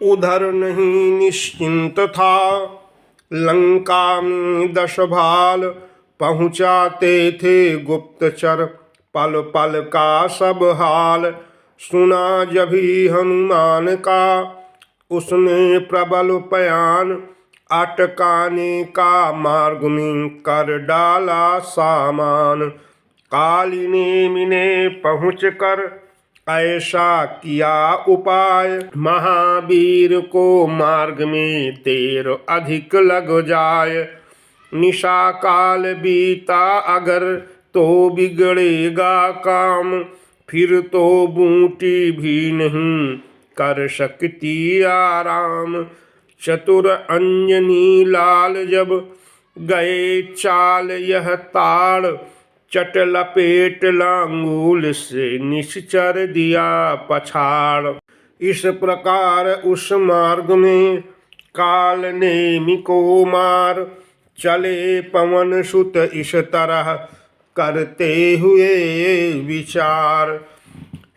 उधर नहीं निश्चिंत था। लंका में 10 भाल पहुँचाते थे गुप्तचर, पल पल का सब हाल। सुना जभी हनुमान का उसने प्रबल पयान, अटकाने का मार्ग में कर डाला सामान। काली नेमि ने पहुँच कर ऐसा किया उपाय, महावीर को मार्ग में देर अधिक लग जाए। निशा काल बीता अगर तो बिगड़ेगा काम, फिर तो बूटी भी नहीं कर सकती आराम। चतुर अंजनी लाल जब गए चाल यह ताड़, चट लपेट लांगूल से निश्चर दिया पछाड़। इस प्रकार उस मार्ग में काल नेमि को मार चले पवन सुत इस तरह करते हुए विचार।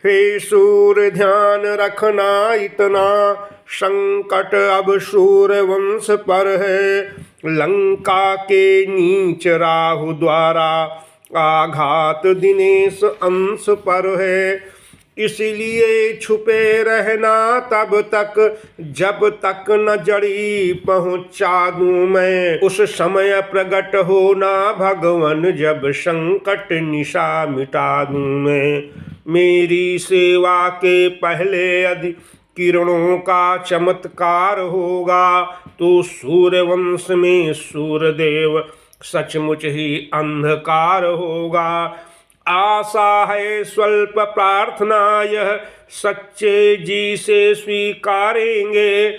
हे सूर ध्यान रखना इतना, संकट अब सूर्यवंश पर है। लंका के नीच राहु द्वारा आघात दिनेश अंश पर है। इसलिए छुपे रहना तब तक जब तक न जड़ी पहुँचा दूं मैं। उस समय प्रकट होना भगवन जब संकट निशा मिटा दूं मैं। मेरी सेवा के पहले यदि किरणों का चमत्कार होगा, तो सूर्यवंश में सूर्यदेव सचमुच ही अंधकार होगा। आशा है स्वल्प प्रार्थना यह सच्चे जी से स्वीकारेंगे।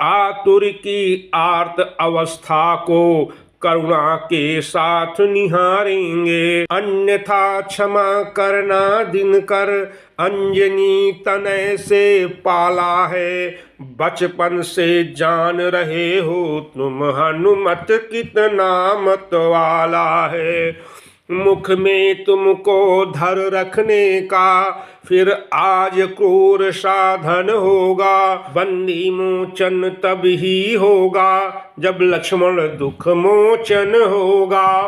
आतुर की आर्त अवस्था को करुणा के साथ निहारेंगे। अन्यथा क्षमा करना दिनकर, अंजनी तनय से पाला है। बचपन से जान रहे हो तुम हनुमत कितना मत वाला है। मुख में तुमको धर रखने का फिर आज क्रूर साधन होगा। बंदी मोचन तब ही होगा जब लक्ष्मण दुख मोचन होगा।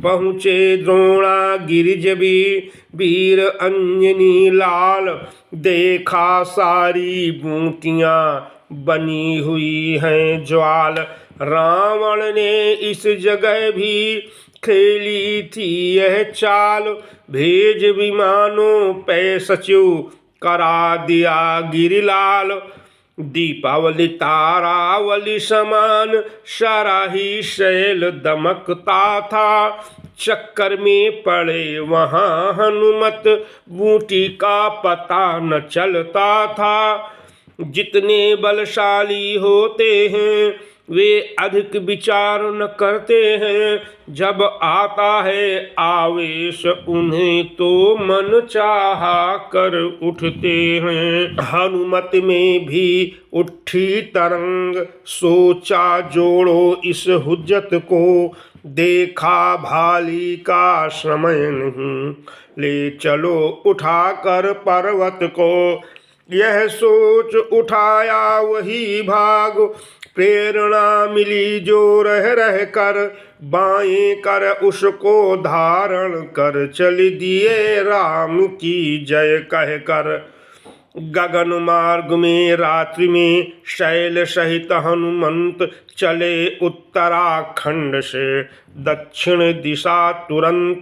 पहुँचे द्रोणा गिरिज भी वीर अंजनी लाल, देखा सारी बूटियां बनी हुई हैं ज्वाल। रावण ने इस जगह भी खेली थी यह चाल, भेज विमानों पे सचिव करा दिया गिरिलाल। दीपावली तारावली समान सारा ही शैल दमकता था। चक्कर में पड़े वहां हनुमत, बूटी का पता न चलता था। जितने बलशाली होते हैं वे अधिक विचार न करते हैं। जब आता है आवेश उन्हें तो मन चाहा कर उठते हैं। हनुमत में भी उठी तरंग, सोचा जोड़ो इस हुज्जत को। देखा भाली का समय नहीं, ले चलो उठाकर पर्वत को। यह सोच उठाया वही भाग, प्रेरणा मिली जो रह रह कर। बाएं कर उसको धारण कर चल दिए राम की जय कह कर। गगन मार्ग में रात्रि में शैल सहित हनुमंत चले उत्तराखंड से दक्षिण दिशा तुरंत।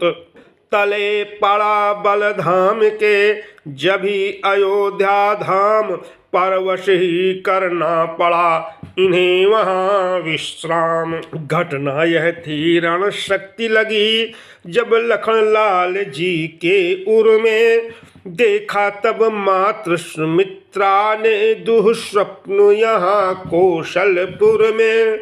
तले पड़ा बलधाम के जभी अयोध्या धाम, परवश ही करना पड़ा इन्हें वहाँ विश्राम। घटना यह थी रण शक्ति लगी जब लखन लाल जी के उर में। देखा तब मात्र सुमित्रा ने दुःस्वप्न यहाँ कौशलपुर में।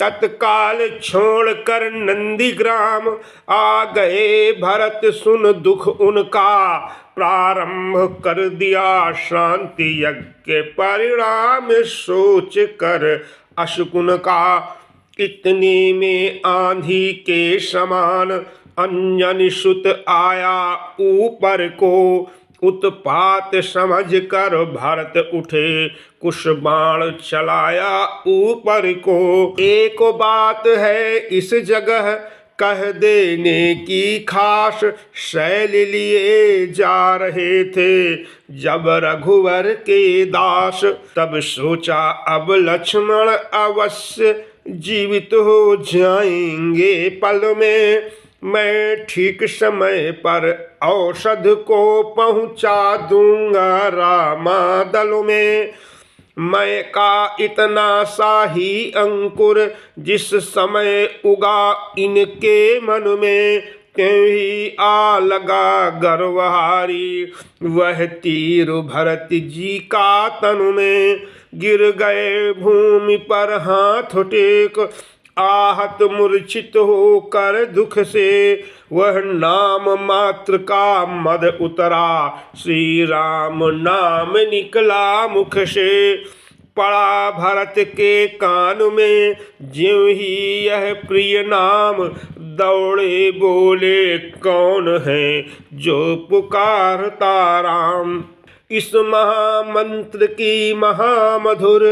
तत्काल छोड़कर नंदीग्राम आ गए भरत, सुन दुख उनका प्रारंभ कर दिया शांति यज्ञ परिणाम सोच कर अशकुन का। इतने में आंधी के समान अंजनी सुत आया ऊपर को, उत्पात समझ कर भरत उठे, कुश बाण चलाया ऊपर को। एक बात है इस जगह कह देने की खास, शैल लिए जा रहे थे जब रघुवर के दास। तब सोचा अब लक्ष्मण अवश्य जीवित हो जाएंगे पल में, मैं ठीक समय पर औषध को पहुंचा दूंगा रामादल में। मैं का इतना सा ही अंकुर जिस समय उगा इनके मन में, क्यों ही आ लगा गर्वहारी वह तीर भरत जी का तन में। गिर गए भूमि पर हाथ टेक, आहत मूर्छित होकर दुख से, वह नाम मात्र का मद उतरा, श्री राम नाम निकला मुख से। पड़ा भरत के कान में ज्यों ही यह प्रिय नाम, दौड़े बोले कौन है जो पुकारता राम। इस महामंत्र की महामधुर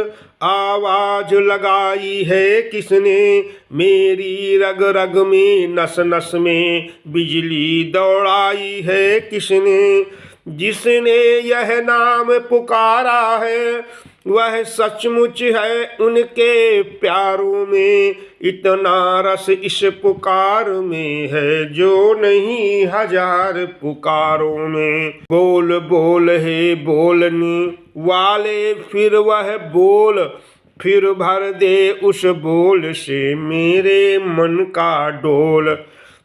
आवाज लगाई है किसने, मेरी रग रग में नस नस में बिजली दौड़ाई है किसने। जिसने यह नाम पुकारा है वह सचमुच है उनके प्यारों में, इतना रस इस पुकार में है जो नहीं हजार पुकारों में। बोल बोल हे बोलने वाले फिर वह बोल, फिर भर दे उस बोल से मेरे मन का डोल।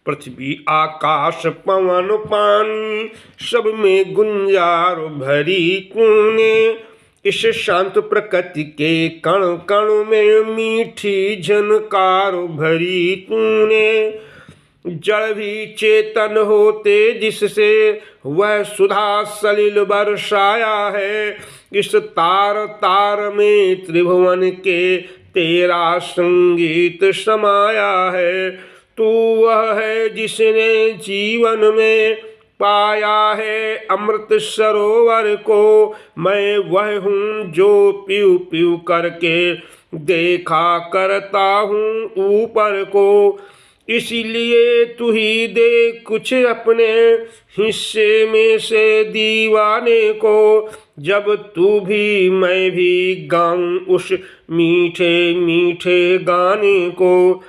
पृथ्वी आकाश पवन पानी सब में गुंजार भरी तूने, इस शांत प्रकृति के कण कण में मीठी झनकार भरी तूने। जड़ भी चेतन होते जिससे वह सुधा सलिल बरसाया है, इस तार तार में त्रिभुवन के तेरा संगीत समाया है। तू वह है जिसने जीवन में पाया है अमृत सरोवर को, मैं वह हूँ जो पीऊ पीऊ करके देखा करता हूँ ऊपर को। इसीलिए तू ही दे कुछ अपने हिस्से में से दीवाने को, जब तू भी मैं भी गाऊं उस मीठे मीठे गाने को।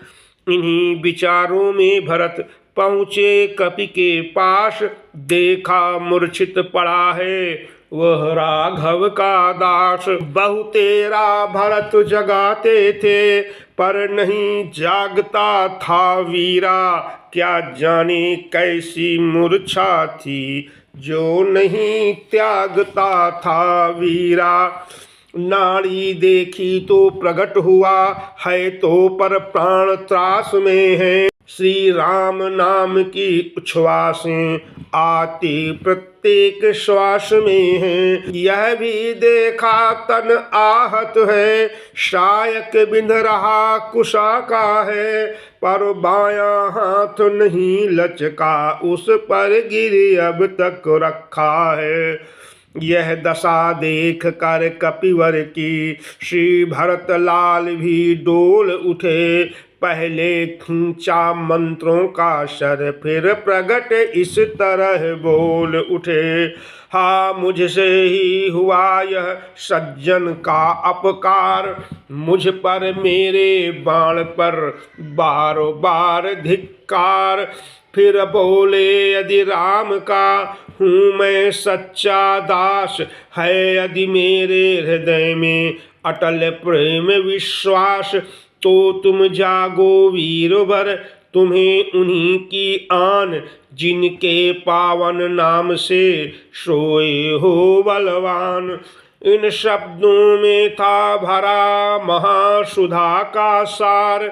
इन्हीं विचारों में भरत पहुँचे कपि के पास, देखा मूर्छित पड़ा है वह राघव का दास। बहु तेरा भरत जगाते थे पर नहीं जागता था वीरा, क्या जाने कैसी मूर्छा थी जो नहीं त्यागता था वीरा। नाड़ी देखी तो प्रकट हुआ है तो पर प्राण त्रास में है, श्री राम नाम की उच्छ्वासें आती प्रत्येक श्वास में है। यह भी देखा तन आहत है, शायक बिंध रहा कुशा का है, पर बायां हाथ नहीं लचका उस पर गिर अब तक रखा है। यह दशा देख कर कपिवर की श्री भरत लाल भी डोल उठे, पहले खींचा मंत्रों का शर फिर प्रगट इस तरह बोल उठे। हाँ मुझसे ही हुआ यह सज्जन का अपकार, मुझ पर मेरे बाण पर बार बार धिक्कार। फिर बोले यदि राम का हूँ मैं सच्चा दास, है यदि मेरे हृदय में अटल प्रेम विश्वास, तो तुम जागो वीरवर तुम्हें उन्हीं की आन, जिनके पावन नाम से सोए हो बलवान। इन शब्दों में था भरा महासुधा का सार,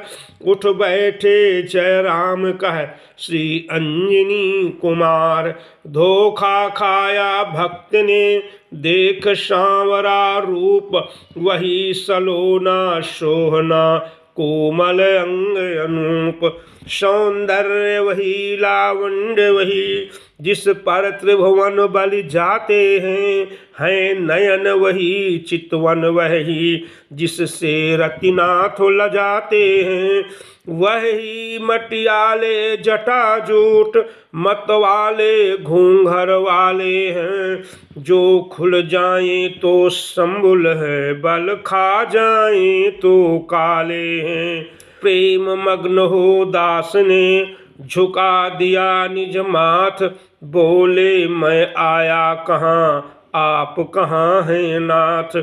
उठ बैठे जय राम कह श्री अंजनी कुमार। धोखा खाया भक्त ने देख सांवरा रूप, वही सलोना सोहना कोमल अंग अनूप। सौंदर्य वही लावण्य वही जिस पर त्रिभुवन बल जाते हैं नयन वही चितवन वही, जिससे रतिनाथ लजाते हैं। वही मटियाले जटाजूट मतवाले घूंघर वाले हैं, जो खुल जाएं तो संबुल है, बल खा जाएं तो काले हैं। प्रेम मग्न हो दास ने झुका दिया निज माथ, बोले मैं आया कहाँ आप कहाँ हैं नाथ।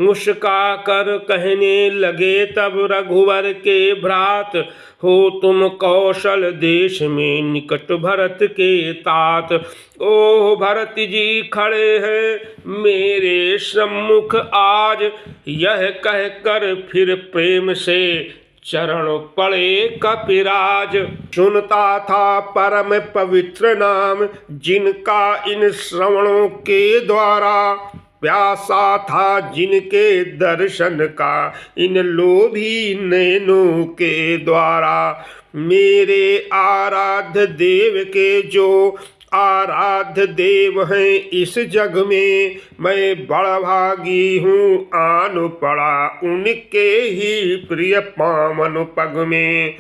मुस्का कर कहने लगे तब रघुवर के भ्रात, हो तुम कौशल देश में निकट भरत के तात। ओ भरत जी खड़े हैं मेरे सम्मुख आज, यह कहकर फिर प्रेम से चरण पड़े कपिराज। सुनता था परम पवित्र नाम, जिनका इन श्रवणों के द्वारा प्यासा था जिनके दर्शन का, इन लोभी नैनों के द्वारा। मेरे आराध्य देव के जो आराध्य देव हैं इस जग में, मैं बड़ा भागी हूँ आन पड़ा उनके ही प्रिय पावन पग में।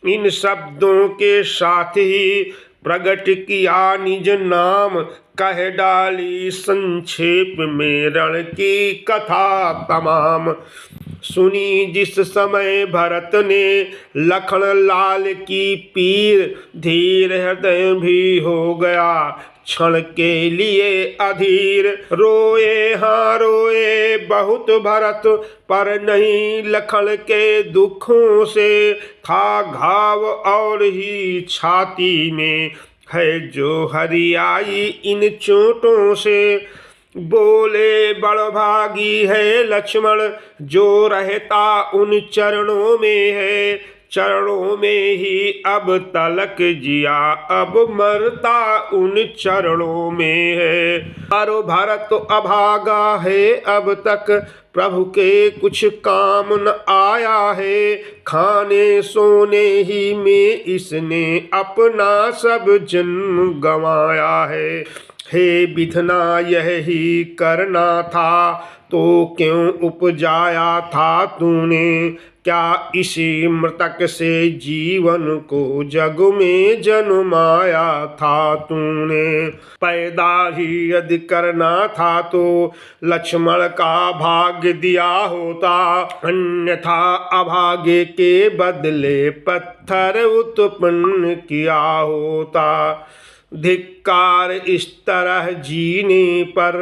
इन शब्दों के साथ ही प्रगट किया निज नाम, कह डाली संक्षेप में रण की कथा तमाम। सुनी जिस समय भरत ने लखन लाल की पीर, धीर हृदय भी हो गया क्षण के लिए अधीर। रोए हाँ रोए बहुत भरत, पर नहीं लखन के दुखों से, था घाव और ही छाती में है जो हरियाई इन चोटों से। बोले बड़भागी है लक्ष्मण, जो रहता उन चरणों में है, चरणों में ही अब तलक जिया, अब मरता उन चरणों में है। अरो भरत अभागा है अब तक, प्रभु के कुछ काम न आया है, खाने सोने ही में इसने अपना सब जन्म गंवाया है। हे विधना यही करना था तो क्यों उपजाया था तूने, क्या इसी मृतक से जीवन को जग में जन्माया था तूने। पैदा ही यदि करना था तो लक्ष्मण का भाग्य दिया होता, अन्यथा अभागे के बदले पत्थर उत्पन्न किया होता। धिक्कार इस तरह जीने पर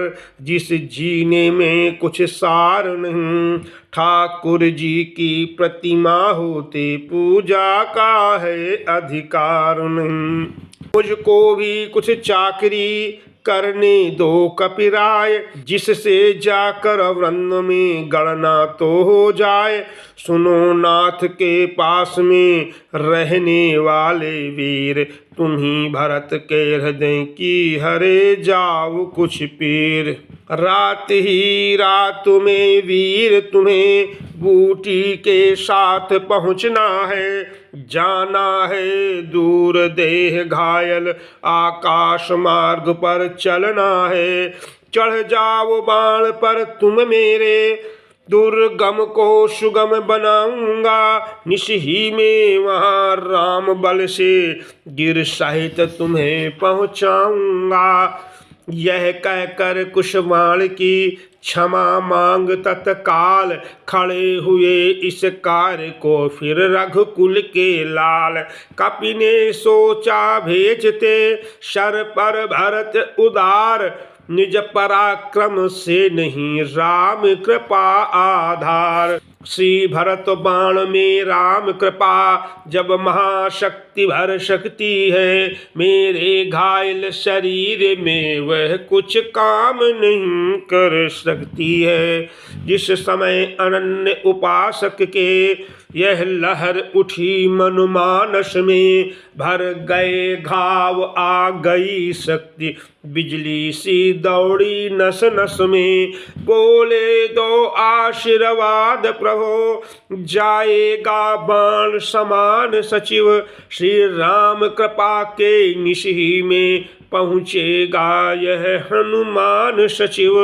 जिस जीने में कुछ सार नहीं, ठाकुर जी की प्रतिमा होते पूजा का है अधिकार नहीं। मुझको भी कुछ चाकरी करने दो कपिराय, जिससे जाकर वृंद में गणना तो हो जाए। सुनो नाथ के पास में रहने वाले वीर, तुम्ही भरत के हृदय की हरे जाओ कुछ पीर। रात ही रात में वीर तुम्हें बूटी के साथ पहुँचना है, जाना है दूर देह घायल आकाश मार्ग पर चलना है। चढ़ जाओ बाण पर तुम मेरे, दुर्गम को सुगम बनाऊंगा। निश ही में वहाँ राम बल से गिर सहित तुम्हें पहुँचाऊंगा। यह कहकर कुशवाण की क्षमा मांग तत्काल, खड़े हुए इस कार्य को फिर रघुकुल के लाल। कपि ने सोचा भेजते शर पर भरत उदार, निज पराक्रम से नहीं राम कृपा आधार। श्री भरत बाण में राम कृपा, जब महाशक्ति भर शक्ति है। मेरे घायल शरीर में वह कुछ काम नहीं कर सकती है। जिस समय अनन्य उपासक के यह लहर उठी मनुमानस में, भर गए घाव आ गई शक्ति बिजली सी दौड़ी नस नस में। बोले दो आशीर्वाद प्रभो, जाएगा बाण समान सचिव। श्री राम कृपा के निशी में पहुँचेगा यह हनुमान सचिव।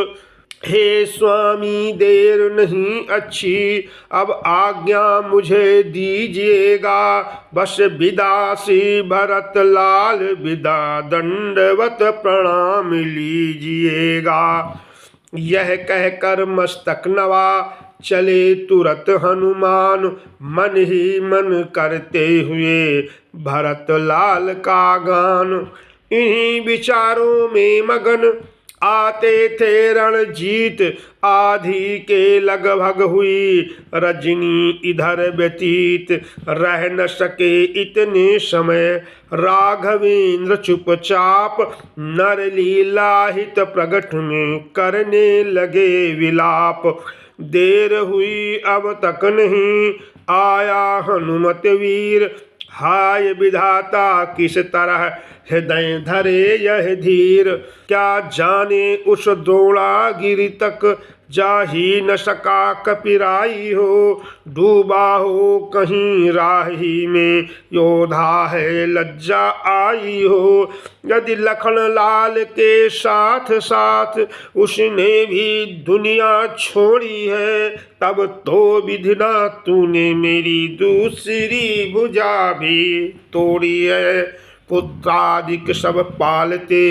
हे स्वामी देर नहीं अच्छी, अब आज्ञा मुझे दीजिएगा। बस विदा से भरत लाल विदा, दंडवत प्रणाम लीजिएगा। यह कहकर मस्तक नवा चले तुरत हनुमान, मन ही मन करते हुए भरत लाल का गान। इन्हीं विचारों में मगन आते थे रणजीत, आधी के लगभग हुई रजनी इधर व्यतीत। रह न सके इतने समय राघवेंद्र चुपचाप, नर लीला हित प्रगट में करने लगे विलाप। देर हुई अब तक नहीं आया हनुमत वीर, हाय विधाता किस तरह हृदय धरे यह धीर। क्या जाने उस द्रोणागिरि तक जा ही न सका कपिराई हो, डूबा हो कहीं राही में योधा है लज्जा आई हो। यदि लखन लाल के साथ साथ उसने भी दुनिया छोड़ी है, तब तो विधिना तूने मेरी दूसरी भुजा भी तोड़ी है। पुत्रादिक सब पालते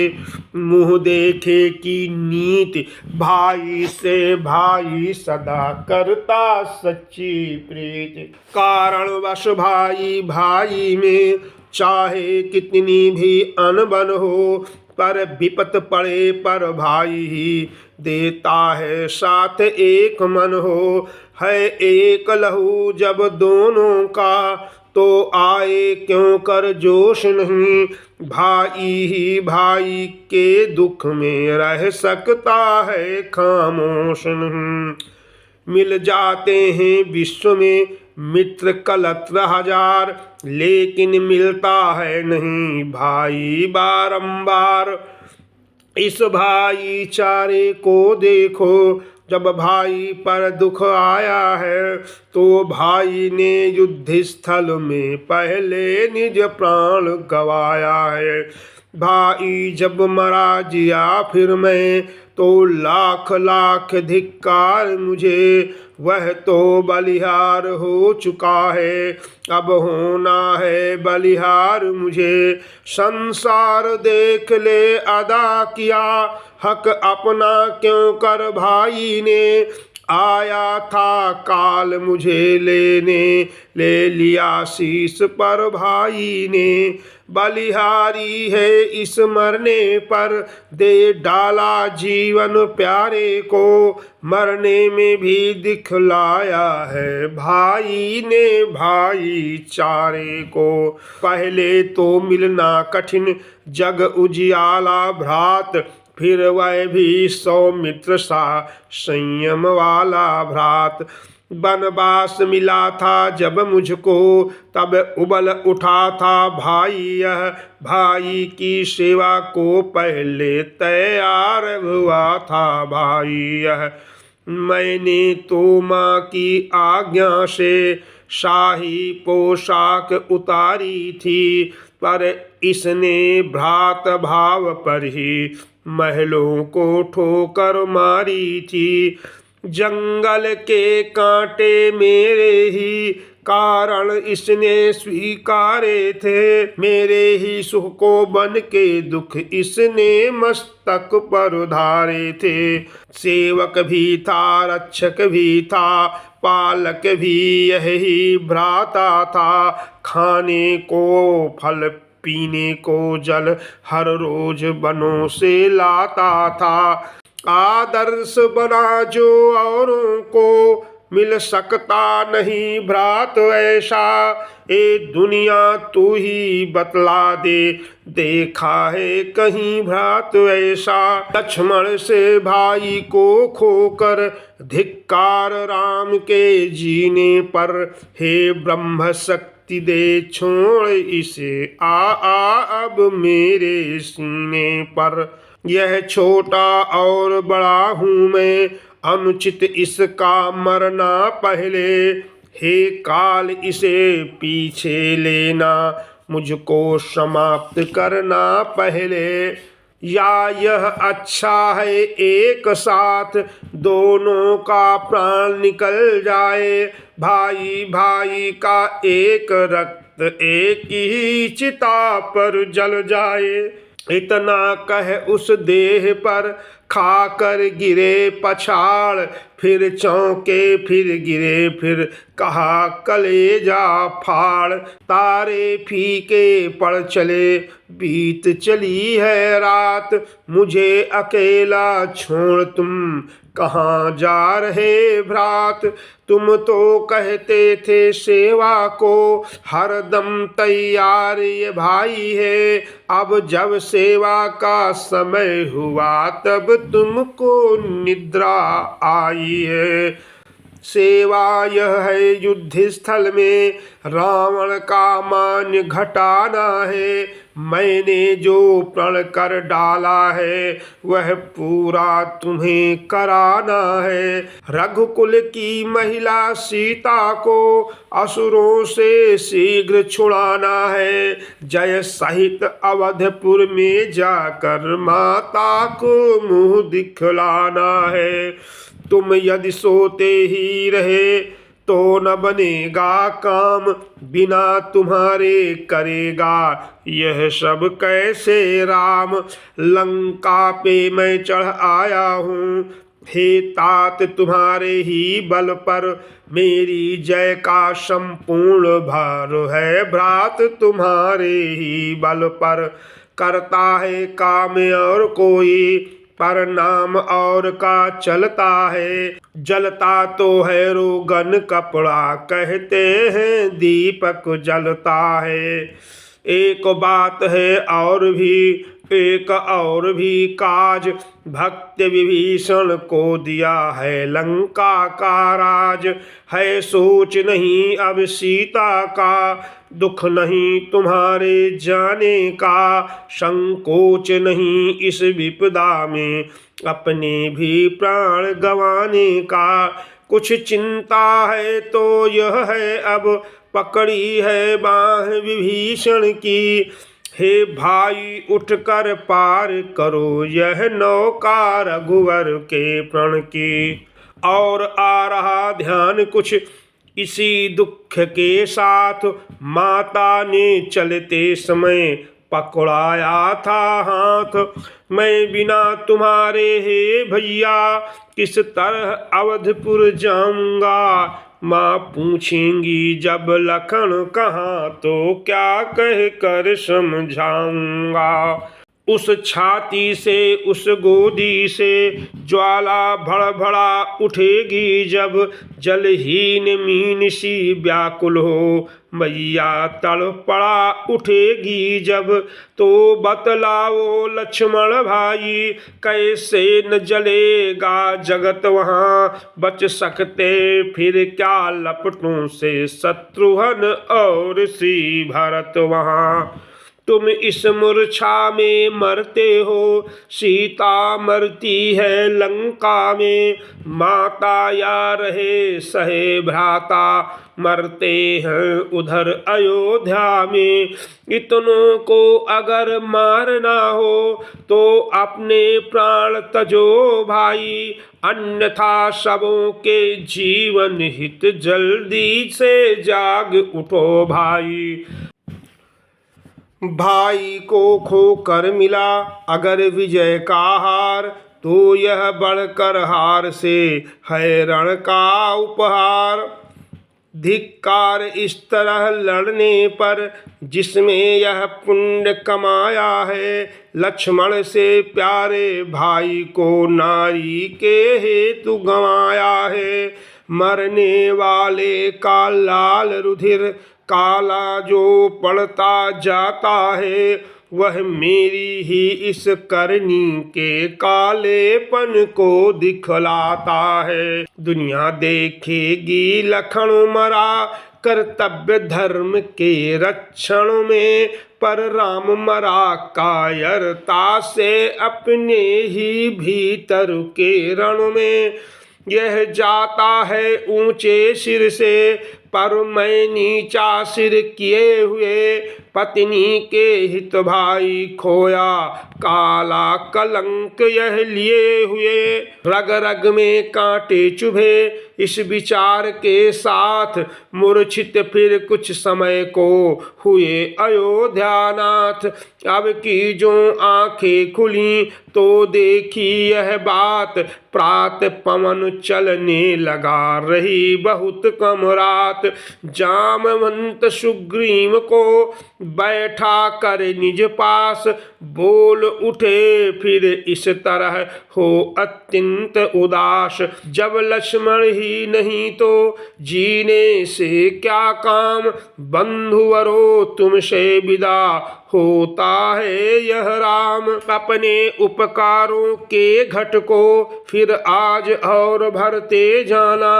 मुँह देखे की नीति, भाई से भाई सदा करता सच्ची प्रीति। कारणवश भाई भाई में चाहे कितनी भी अनबन हो, पर विपत पड़े पर भाई ही देता है साथ एक मन हो। है एक लहू जब दोनों का, तो आए क्यों कर जोश नहीं। भाई ही भाई के दुख में रह सकता है खामोश नहीं। मिल जाते हैं विश्व में मित्र कलत्र हजार, लेकिन मिलता है नहीं भाई बारंबार। इस भाईचारे को देखो, जब भाई पर दुख आया है, तो भाई ने युद्ध स्थल में पहले निज प्राण गवाया है। भाई जब मरा जिया फिर मैं, तो लाख लाख धिक्कार मुझे। वह तो बलिहार हो चुका है, अब होना है बलिहार मुझे। संसार देख ले अदा किया, हक अपना क्यों कर भाई ने। आया था काल मुझे लेने, ले लिया शीश पर भाई ने। बलिहारी है इस मरने पर, दे डाला जीवन प्यारे को। मरने में भी दिखलाया है भाई ने भाईचारे को। पहले तो मिलना कठिन जग उजियाला भ्रात, फिर वह भी सौमित्र सा संयम वाला भ्रात। बनवास मिला था जब मुझको, तब उबल उठा था भाई यह। भाई की सेवा को पहले तैयार हुआ था भाई यह। मैंने तो माँ की आज्ञा से शाही पोशाक उतारी थी, पर इसने भ्रात भाव पर ही महलों को ठोकर मारी थी। जंगल के कांटे मेरे ही कारण इसने स्वीकारे थे, मेरे ही सुख को बन के दुख इसने मस्तक पर उधारे थे। सेवक भी था रक्षक भी था, पालक भी यही भ्राता था। खाने को फल पीने को जल हर रोज बनों से लाता था। आदर्श बना जो औरों को, मिल सकता नहीं भ्रात ऐसा। ए दुनिया तू ही बतला दे, देखा है कहीं भ्रात ऐसा। लक्ष्मण से भाई को खोकर धिक्कार राम के जीने पर। हे ब्रह्म शक्ति दे छोड़ इसे, आ अब मेरे सीने पर। यह छोटा और बड़ा हूँ मैं, अनुचित इसका मरना पहले। हे काल इसे पीछे लेना, मुझको समाप्त करना पहले, या यह अच्छा है एक साथ दोनों का प्राण निकल जाए। भाई भाई का एक रक्त एक ही चिता पर जल जाए। इतना कह उस देह पर खाकर गिरे पछाड़, फिर चौंके फिर गिरे फिर कहा कलेजा फाड़। तारे फीके पड़ चले बीत चली है रात, मुझे अकेला छोड़ तुम कहाँ जा रहे भ्रात। तुम तो कहते थे सेवा को हरदम तैयार ये भाई है, अब जब सेवा का समय हुआ तब तुमको निद्रा आई है। सेवा यह है युद्ध स्थल में रावण का मान घटाना है। मैंने जो प्रण कर डाला है वह पूरा तुम्हें कराना है। रघुकुल की महिला सीता को असुरों से शीघ्र छुड़ाना है। जय सहित अवधपुर में जाकर माता को मुंह दिखलाना है। तुम यदि सोते ही रहे तो न बनेगा काम, बिना तुम्हारे करेगा यह सब कैसे राम। लंका पे मैं चढ़ आया हूँ, हे तात तुम्हारे ही बल पर मेरी जय का संपूर्ण भार है। भ्रात तुम्हारे ही बल पर करता है काम और कोई, पर नाम और का चलता है। जलता तो है रोगन कपड़ा, कहते हैं दीपक जलता है। एक बात है और भी एक और भी काज, भक्त विभीषण को दिया है लंका का राज। है सोच नहीं अब सीता का, दुख नहीं तुम्हारे जाने का। संकोच नहीं इस विपदा में अपने भी प्राण गंवाने का। कुछ चिंता है तो यह है अब पकड़ी है बाह विभीषण की। हे भाई उठकर पार करो यह नौका रघुवर के प्रण की। और आ रहा ध्यान कुछ इसी दुख के साथ, माता ने चलते समय पकड़ाया था हाथ। मैं बिना तुम्हारे हे भैया किस तरह अवधपुर जाऊंगा। माँ पूछेंगी जब लखन कहाँ तो क्या कह कर समझाऊंगा। उस छाती से उस गोदी से ज्वाला भड़भड़ा उठेगी जब, जलहीन मीन सी व्याकुल हो मैया तड़पड़ा उठेगी जब। तो बतलाओ लक्ष्मण भाई कैसे न जलेगा जगत वहाँ। बच सकते फिर क्या लपटों से शत्रुघ्न और श्री भरत वहाँ। तुम इस मूर्छा में मरते हो, सीता मरती है लंका में। माता या रहे सहे भ्राता मरते हैं उधर अयोध्या में। इतनों को अगर मारना हो तो अपने प्राण तजो भाई, अन्यथा सबों के जीवन हित जल्दी से जाग उठो भाई। भाई को खोकर मिला अगर विजय का हार, तो यह बढ़कर हार से है रण का उपहार। धिक्कार इस तरह लड़ने पर जिसमें यह पुण्य कमाया है। लक्ष्मण से प्यारे भाई को नारी के हेतु गंवाया है। मरने वाले का लाल रुधिर काला जो पड़ता जाता है, वह मेरी ही इस करनी के कालेपन को दिखलाता है। दुनिया देखेगी लखन मरा कर्तव्य धर्म के रक्षण में, पर राम मरा कायरता से अपने ही भीतर के रण में। यह जाता है ऊंचे सिर से पर मैं नीचा सिर किए हुए, पत्नी के हित भाई खोया, काला कलंक यह लिए हुए। रग रग में कांटे चुभे इस विचार के साथ, मूर्छित फिर कुछ समय को हुए अयोध्यानाथ। अब की जो आंखें खुली तो देखी यह बात, प्रात पवन चलने लगा रही बहुत कम रात। जामवंत सुग्रीव को बैठा कर निज पास, बोल उठे फिर इस तरह हो अत्यंत उदास। जब लक्ष्मण ही नहीं तो जीने से क्या काम, बंधुवरो तुमसे विदा होता है यह राम। अपने उपकारों के घट को फिर आज और भरते जाना,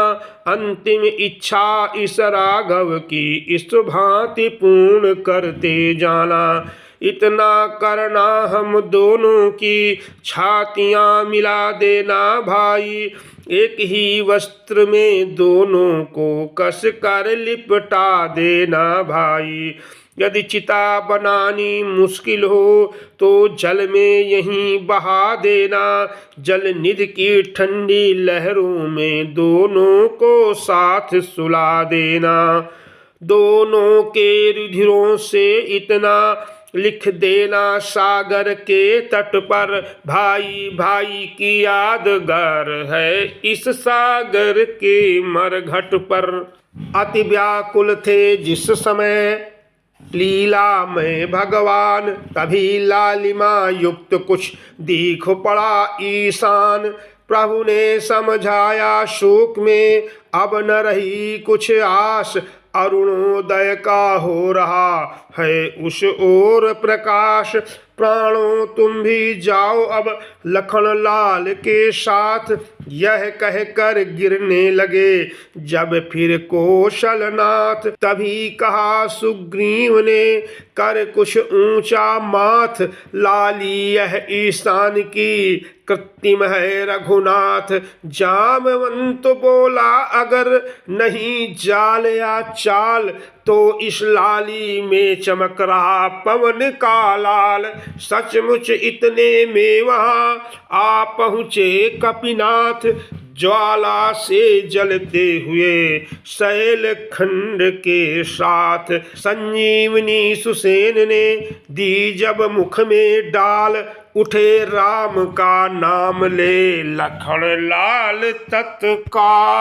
अंतिम इच्छा इस राघव की इस भांति पूर्ण करते जाना। इतना करना हम दोनों की छातियां मिला देना भाई, एक ही वस्त्र में दोनों को कस कर लिपटा देना भाई। यदि चिता बनानी मुश्किल हो तो जल में यहीं बहा देना, जल निधि की ठंडी लहरों में दोनों को साथ सुला देना। दोनों के रुधिरों से इतना लिख देना सागर के तट पर, भाई भाई की यादगार है इस सागर के मरघट पर। अति व्याकुल थे जिस समय लीला में भगवान, तभी लालिमा युक्त कुछ दीख पड़ा ईशान। प्रभु ने समझाया शोक में अब न रही कुछ आस, अरुणोदय का हो रहा है उस ओर प्रकाश। प्राणों तुम भी जाओ अब लखन लाल के साथ, यह कहकर गिरने लगे जब फिर कौशलनाथ। तभी कहा सुग्रीव ने कर कुछ ऊंचा माथ, लाली यह ईशान की कृत्रिम है रघुनाथ। जामवंत बोला अगर नहीं जाल या चाल, तो इस लाली में चमक रहा पवन का लाल। सचमुच इतने में वहां आ पहुँचे कपिनाथ, ज्वाला से जलते हुए शैल खंड के साथ। संजीवनी सुसेन ने दी जब मुख में डाल, उठे राम का नाम ले लखन लाल तत्काल।